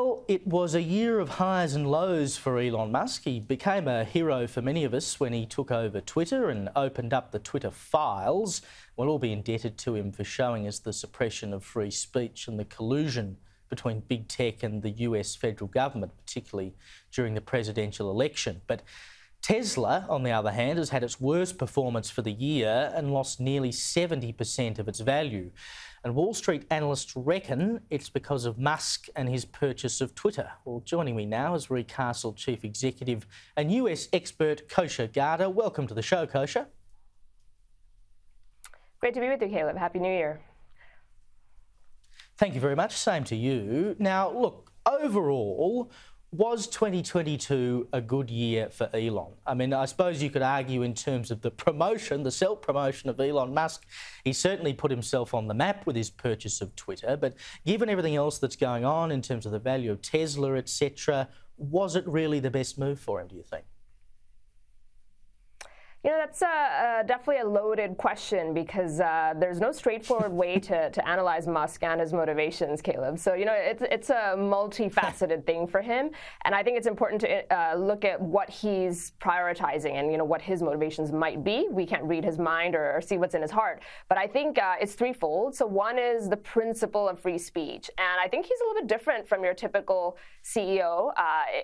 Well, it was a year of highs and lows for Elon Musk. He became a hero for many of us when he took over Twitter and opened up the Twitter files. We'll all be indebted to him for showing us the suppression of free speech and the collusion between big tech and the US federal government, particularly during the presidential election. But Tesla, on the other hand, has had its worst performance for the year and lost nearly 70% of its value. And Wall Street analysts reckon it's because of Musk and his purchase of Twitter. Well, joining me now is Recastle Chief Executive and US expert Gada. Welcome to the show, Kosha. Great to be with you, Caleb. Happy New Year. Thank you very much. Same to you. Now, look, overall, was 2022 a good year for Elon? I mean, I suppose you could argue in terms of the promotion, the self-promotion of Elon Musk. He certainly put himself on the map with his purchase of Twitter. But given everything else that's going on in terms of the value of Tesla, etc., was it really the best move for him, do you think? You know, that's definitely a loaded question because there's no straightforward way to analyze Musk and his motivations, Caleb. So, you know, it's a multifaceted thing for him. And I think it's important to look at what he's prioritizing and, you know, what his motivations might be. We can't read his mind or see what's in his heart. But I think it's threefold. So one is the principle of free speech. And I think he's a little bit different from your typical CEO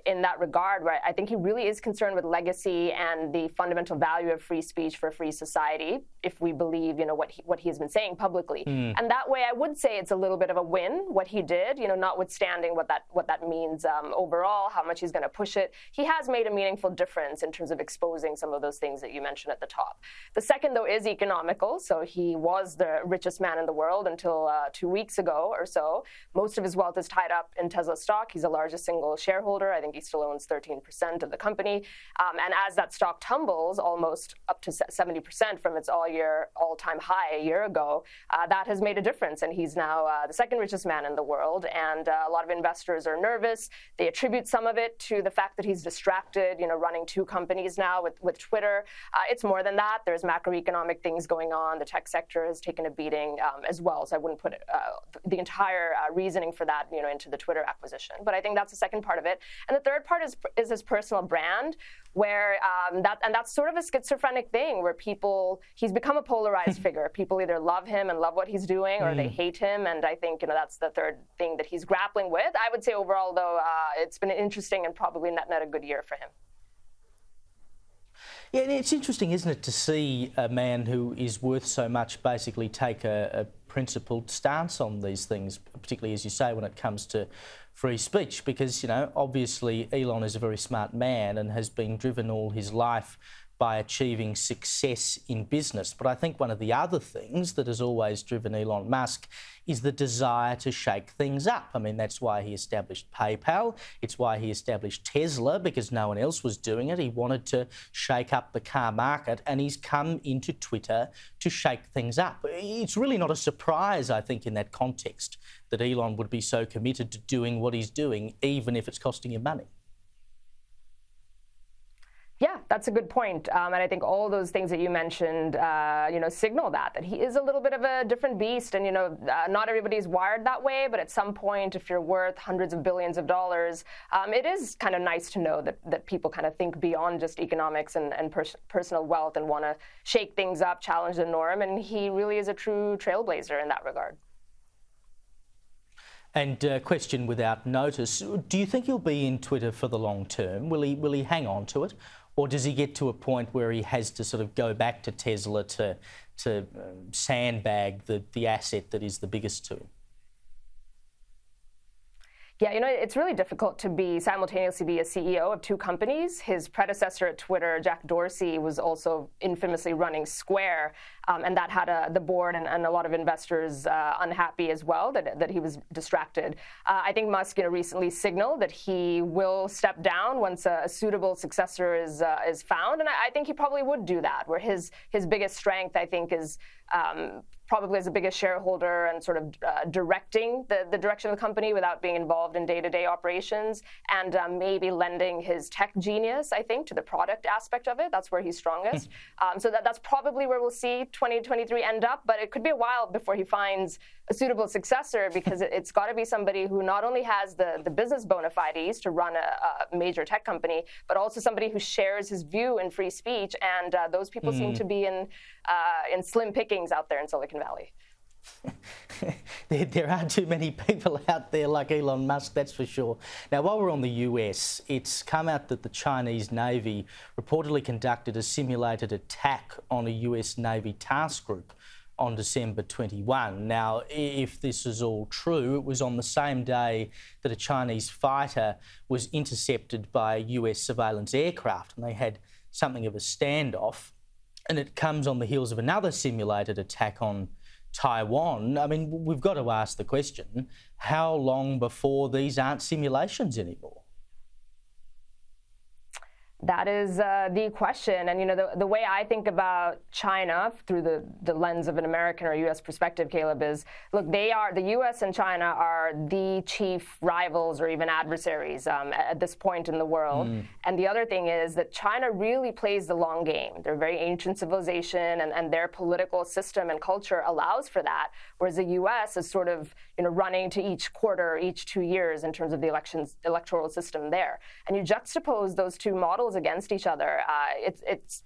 in that regard, where I think he really is concerned with legacy and the fundamental value of free speech for a free society, if we believe, you know, what he has been saying publicly. And that way, I would say it's a little bit of a win, what he did, you know, notwithstanding what that means overall, how much he's going to push it. He has made a meaningful difference in terms of exposing some of those things that you mentioned at the top. The second, though, is economical. So he was the richest man in the world until 2 weeks ago or so. Most of his wealth is tied up in Tesla stock. He's the largest single shareholder. I think he still owns 13% of the company. And as that stock tumbles almost up to 70% from its all-time high a year ago, that has made a difference. And he's now the second richest man in the world. And a lot of investors are nervous. They attribute some of it to the fact that he's distracted, you know, running two companies now with Twitter. It's more than that. There's macroeconomic things going on. The tech sector has taken a beating as well. So I wouldn't put the entire reasoning for that, you know, into the Twitter acquisition. But I think that's the second part of it. And the third part is his personal brand, where that's sort of a schizophrenic thing where he's become a polarized figure. People either love him and love what he's doing or they hate him. And I think, you know, that's the third thing that he's grappling with. I would say overall, though, it's been interesting and probably not a good year for him. Yeah, it's interesting, isn't it, to see a man who is worth so much basically take a principled stance on these things, particularly, as you say, when it comes to free speech, because, you know, obviously Elon is a very smart man and has been driven all his life by achieving success in business. But I think one of the other things that has always driven Elon Musk is the desire to shake things up. I mean, that's why he established PayPal. It's why he established Tesla, because no one else was doing it. He wanted to shake up the car market, and he's come into Twitter to shake things up. It's really not a surprise, I think, in that context, that Elon would be so committed to doing what he's doing, even if it's costing him money. Yeah, that's a good point. And I think all those things that you mentioned, you know, signal that he is a little bit of a different beast. And, you know, not everybody's wired that way. But at some point, if you're worth hundreds of billions of dollars, it is kind of nice to know that people kind of think beyond just economics and personal wealth and want to shake things up, challenge the norm. And he really is a true trailblazer in that regard. And question without notice, do you think he'll be in Twitter for the long term? Will he hang on to it? Or does he get to a point where he has to sort of go back to Tesla to sandbag the asset that is the biggest to him? Yeah, you know, it's really difficult to simultaneously be a CEO of two companies. His predecessor at Twitter, Jack Dorsey, was also infamously running Square, and that had the board and a lot of investors unhappy as well that he was distracted. I think Musk, you know, recently signaled that he will step down once a suitable successor is found, and I think he probably would do that. Where his biggest strength, I think, is probably as the biggest shareholder and sort of directing the direction of the company without being involved in day-to-day operations, and maybe lending his tech genius, I think, to the product aspect of it. That's where he's strongest. So that's probably where we'll see 2023 end up, but it could be a while before he finds a suitable successor, because it's got to be somebody who not only has the business bona fides to run a major tech company, but also somebody who shares his view in free speech. And those people seem to be in slim pickings out there in Silicon Valley. There aren't too many people out there like Elon Musk, that's for sure. Now, while we're on the US, it's come out that the Chinese Navy reportedly conducted a simulated attack on a US Navy task group on December 21. Now, if this is all true, it was on the same day that a Chinese fighter was intercepted by a US surveillance aircraft, and they had something of a standoff. And it comes on the heels of another simulated attack on Taiwan. I mean, we've got to ask the question, how long before these aren't simulations anymore? That is the question. And, you know, the way I think about China through the lens of an American or U.S. perspective, Caleb, is, look, the U.S. and China are the chief rivals or even adversaries at this point in the world. And the other thing is that China really plays the long game. They're a very ancient civilization, and their political system and culture allows for that, whereas the U.S. is sort of, you know, running to each quarter, each 2 years in terms of the electoral system there. And you juxtapose those two models against each other,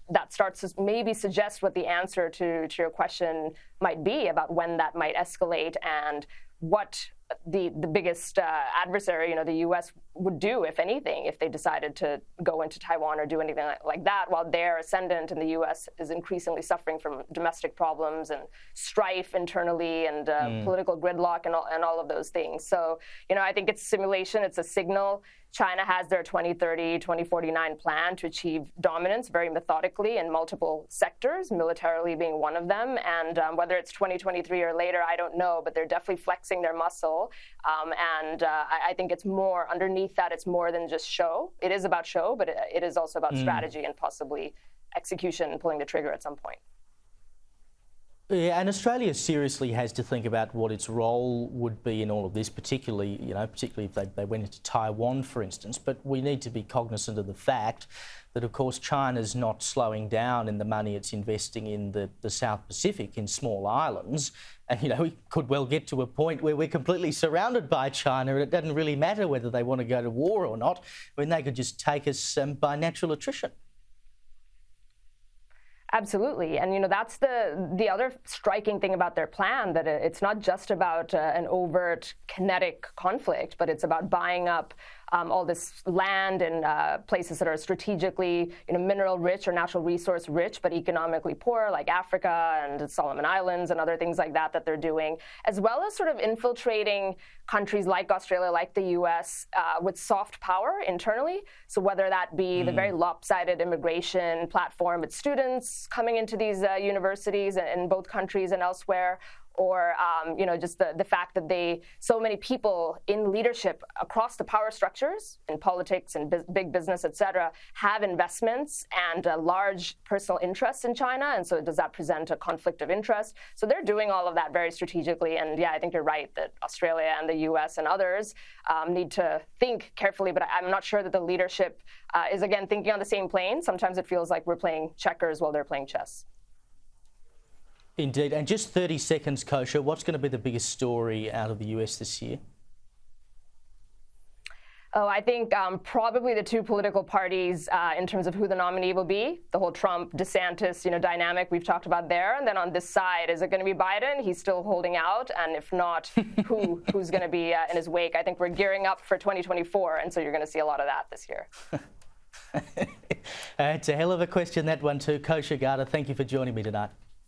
that starts to maybe suggest what the answer to your question might be about when that might escalate and what the biggest adversary, you know, the U.S. would do, if anything, if they decided to go into Taiwan or do anything like that, while their ascendant in the U.S. is increasingly suffering from domestic problems and strife internally and political gridlock and all of those things. So, you know, I think it's simulation, it's a signal. China has their 2030, 2049 plan to achieve dominance very methodically in multiple sectors, militarily being one of them. And whether it's 2023 or later, I don't know, but they're definitely flexing their muscle. I think it's more underneath that. It's more than just show. It is about show, but it is also about strategy and possibly execution and pulling the trigger at some point. Yeah, and Australia seriously has to think about what its role would be in all of this, particularly if they went into Taiwan, for instance. But we need to be cognizant of the fact that, of course, China's not slowing down in the money it's investing in the South Pacific, in small islands. And, you know, we could well get to a point where we're completely surrounded by China and it doesn't really matter whether they want to go to war or not. I mean, they could just take us by natural attrition. Absolutely. And, you know, that's the other striking thing about their plan, that it's not just about an overt kinetic conflict, but it's about buying up all this land in places that are strategically, you know, mineral rich or natural resource rich, but economically poor, like Africa and the Solomon Islands and other things like that they're doing, as well as sort of infiltrating countries like Australia, like the US, with soft power internally. So whether that be the very lopsided immigration platform with students coming into these universities in both countries and elsewhere, or you know, just the fact that so many people in leadership across the power structures in politics and big business, et cetera, have investments and large personal interests in China. And so does that present a conflict of interest? So they're doing all of that very strategically. And yeah, I think you're right that Australia and the US and others need to think carefully, but I'm not sure that the leadership is, again, thinking on the same plane. Sometimes it feels like we're playing checkers while they're playing chess. Indeed. And just 30 seconds, Kosha, what's going to be the biggest story out of the US this year? Oh, I think probably the two political parties in terms of who the nominee will be, the whole Trump-DeSantis, you know, dynamic we've talked about there. And then on this side, is it going to be Biden? He's still holding out. And if not, who's going to be in his wake? I think we're gearing up for 2024. And so you're going to see a lot of that this year. It's a hell of a question, that one too. Kosha, Gada, thank you for joining me tonight.